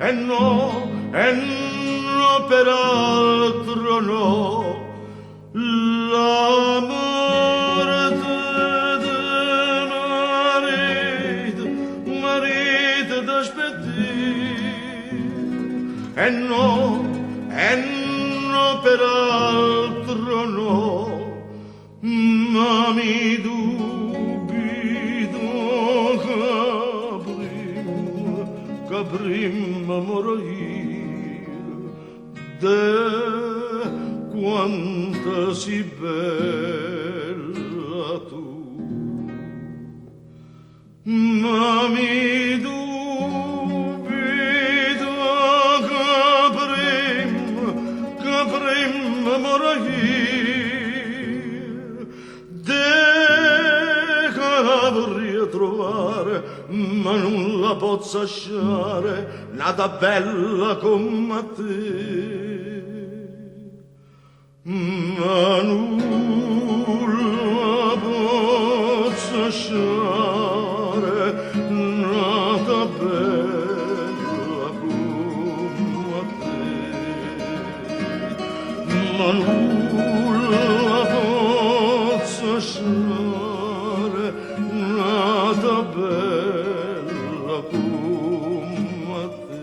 e no peraltro no, l'amore del marito d'aspettare, e no peraltro no, ma mi dubito che prima morire de quanta si bella tu, ma mi dubito che prima morire de che la vorrei trovare, ma non la posso lasciare nata bella come te, ma non la posso lasciare nata bella come te, ma non la posso lasciare nata bella come te.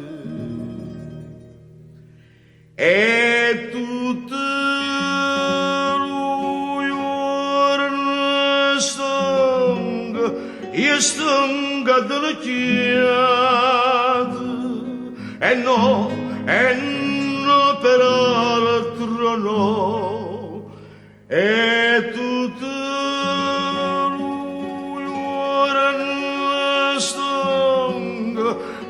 E tutte le giorni stanga della chiave, e no peraltro no, e tutte le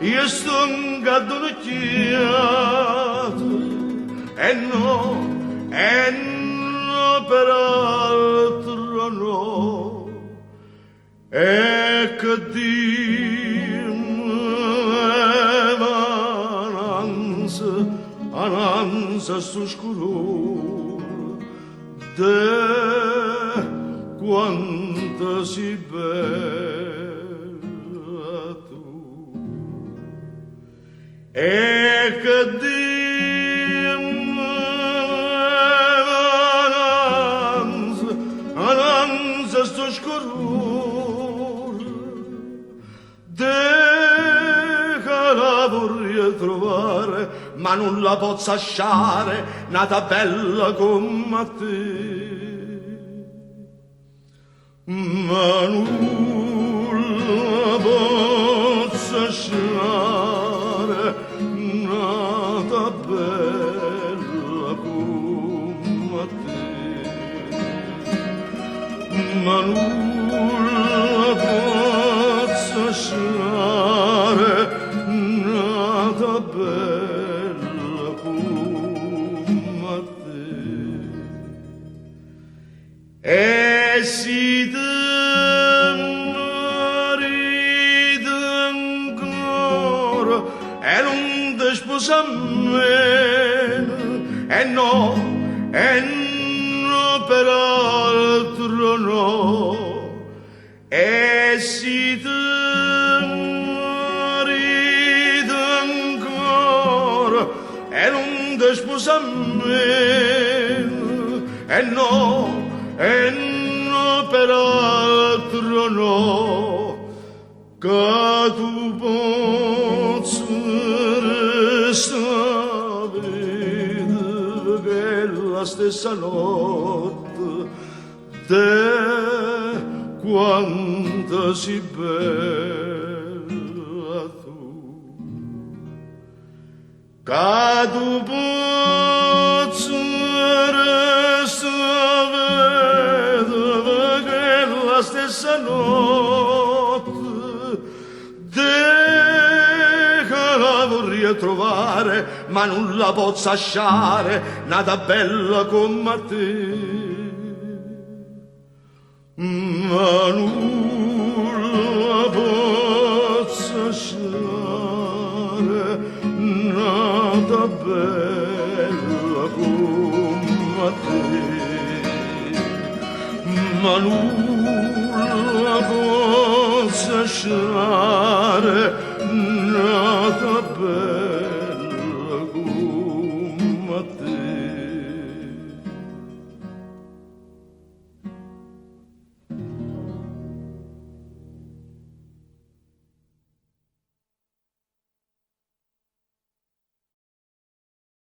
giorni stanga della chiave, e no peraltro no, e che ananza sto scuro de quanta si bella tu, e che ananza sto scuro de che la vorrei trovare, ma non la posso lasciare nata bella come te, ma non la posso lasciare nata bella come te, ma non la posso lasciare nata bella come te. E si te marito ancora e non ti sposa meno, e no peraltro no, e si te marito ancora e non ti sposa meno, e no peraltro no, che tu possa restare che la stessa notte te quanta si bella tu, che tu possa restare che la stessa notte te che la vorrei trovare, ma non la posso lasciare nata bella come te, ma non la posso lasciare nata bella come te, ma non la posso lasciare nata nata bella come